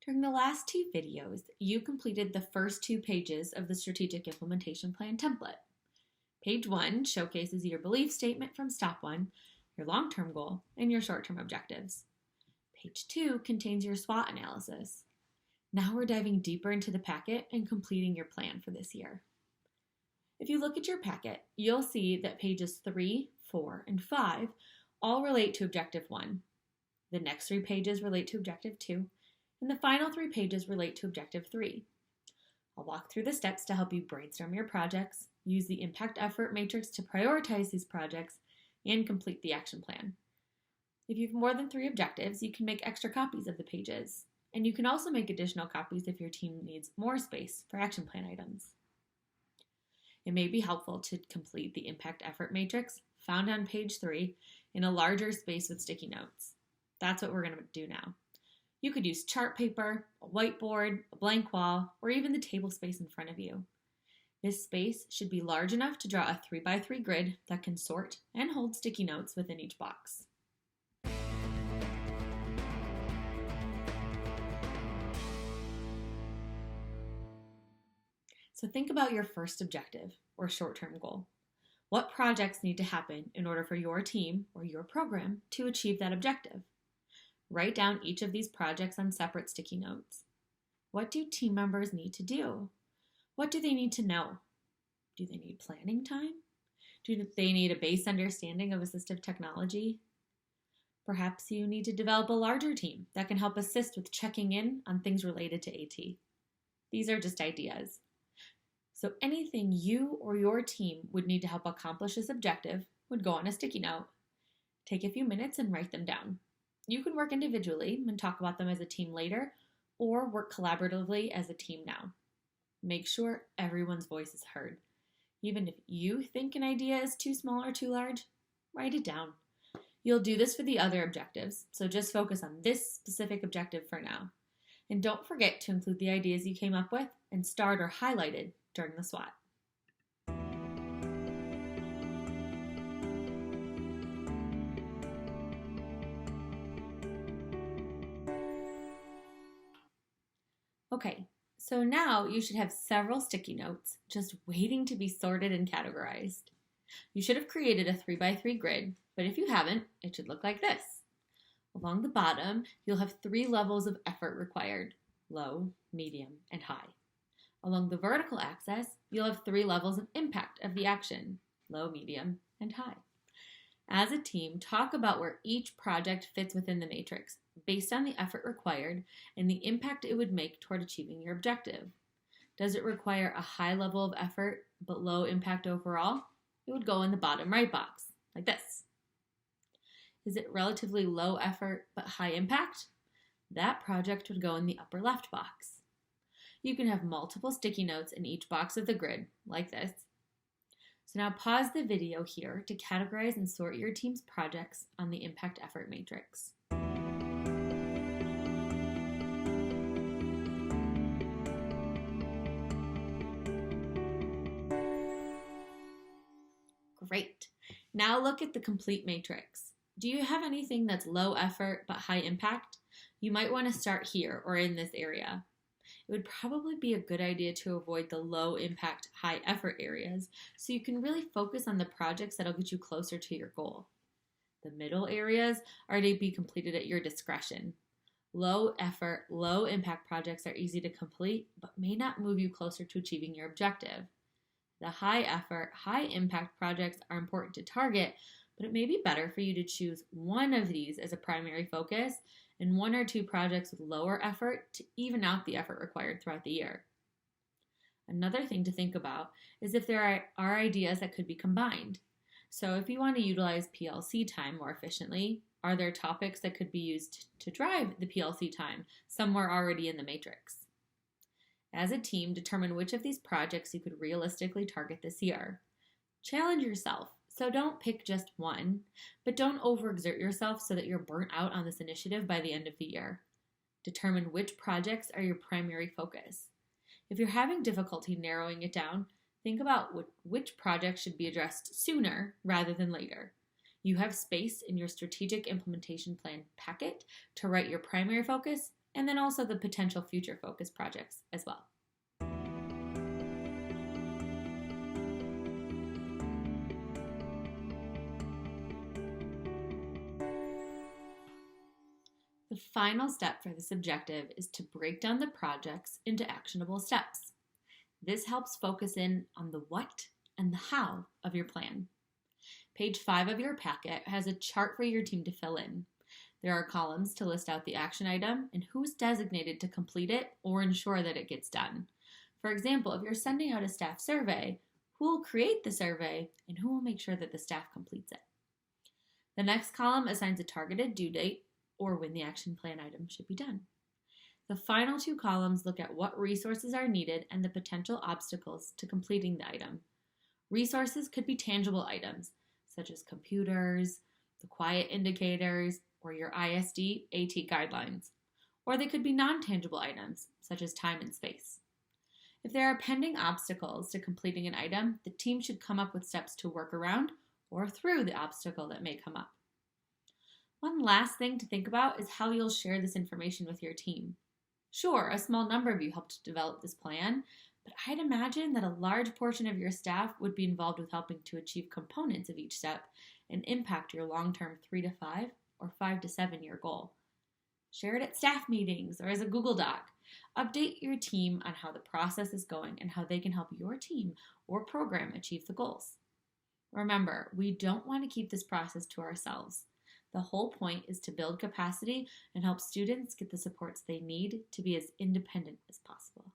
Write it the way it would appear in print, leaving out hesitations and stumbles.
During the last two videos, you completed the first 2 pages of the Strategic Implementation Plan template. Page 1 showcases your belief statement from step 1, your long-term goal, and your short-term objectives. Page 2 contains your SWOT analysis. Now we're diving deeper into the packet and completing your plan for this year. If you look at your packet, you'll see that pages 3, 4, and 5 all relate to Objective 1. The next 3 pages relate to Objective 2, and the final 3 pages relate to Objective 3. I'll walk through the steps to help you brainstorm your projects, use the impact effort matrix to prioritize these projects, and complete the action plan. If you have more than 3 objectives, you can make extra copies of the pages, and you can also make additional copies if your team needs more space for action plan items. It may be helpful to complete the impact effort matrix found on page 3 in a larger space with sticky notes. That's what we're going to do now. You could use chart paper, a whiteboard, a blank wall, or even the table space in front of you. This space should be large enough to draw a 3x3 grid that can sort and hold sticky notes within each box. So think about your first objective or short-term goal. What projects need to happen in order for your team or your program to achieve that objective? Write down each of these projects on separate sticky notes. What do team members need to do? What do they need to know? Do they need planning time? Do they need a base understanding of assistive technology? Perhaps you need to develop a larger team that can help assist with checking in on things related to AT. These are just ideas. So anything you or your team would need to help accomplish this objective would go on a sticky note. Take a few minutes and write them down. You can work individually and talk about them as a team later, or work collaboratively as a team now. Make sure everyone's voice is heard. Even if you think an idea is too small or too large, write it down. You'll do this for the other objectives, so just focus on this specific objective for now. And don't forget to include the ideas you came up with and starred or highlighted during the SWOT. Okay, so now you should have several sticky notes just waiting to be sorted and categorized. You should have created a 3x3 grid, but if you haven't, it should look like this. Along the bottom, you'll have 3 levels of effort required: low, medium, and high. Along the vertical axis, you'll have 3 levels of impact of the action: low, medium, and high. As a team, talk about where each project fits within the matrix based on the effort required and the impact it would make toward achieving your objective. Does it require a high level of effort but low impact overall? It would go in the bottom right box, like this. Is it relatively low effort but high impact? That project would go in the upper left box. You can have multiple sticky notes in each box of the grid, like this. So now pause the video here to categorize and sort your team's projects on the impact effort matrix. Great. Now look at the complete matrix. Do you have anything that's low effort but high impact? You might want to start here or in this area. It would probably be a good idea to avoid the low impact, high effort areas so you can really focus on the projects that'll get you closer to your goal. The middle areas are to be completed at your discretion. Low effort, low impact projects are easy to complete but may not move you closer to achieving your objective. The high effort, high impact projects are important to target, but it may be better for you to choose one of these as a primary focus and 1 or 2 projects with lower effort to even out the effort required throughout the year. Another thing to think about is if there are ideas that could be combined. So if you want to utilize PLC time more efficiently, are there topics that could be used to drive the PLC time somewhere already in the matrix? As a team, determine which of these projects you could realistically target this year. Challenge yourself, so don't pick just one, but don't overexert yourself so that you're burnt out on this initiative by the end of the year. Determine which projects are your primary focus. If you're having difficulty narrowing it down, think about which projects should be addressed sooner rather than later. You have space in your strategic implementation plan packet to write your primary focus and then also the potential future focus projects as well. The final step for this objective is to break down the projects into actionable steps. This helps focus in on the what and the how of your plan. Page 5 of your packet has a chart for your team to fill in. There are columns to list out the action item and who's designated to complete it or ensure that it gets done. For example, if you're sending out a staff survey, who will create the survey and who will make sure that the staff completes it? The next column assigns a targeted due date or when the action plan item should be done. The final 2 columns look at what resources are needed and the potential obstacles to completing the item. Resources could be tangible items, such as computers, the quiet indicators, or your ISD AT guidelines. Or they could be non-tangible items, such as time and space. If there are pending obstacles to completing an item, the team should come up with steps to work around or through the obstacle that may come up. One last thing to think about is how you'll share this information with your team. Sure, a small number of you helped develop this plan, but I'd imagine that a large portion of your staff would be involved with helping to achieve components of each step and impact your long-term 3 to 5 or 5 to 7 year goal. Share it at staff meetings or as a Google Doc. Update your team on how the process is going and how they can help your team or program achieve the goals. Remember, we don't want to keep this process to ourselves. The whole point is to build capacity and help students get the supports they need to be as independent as possible.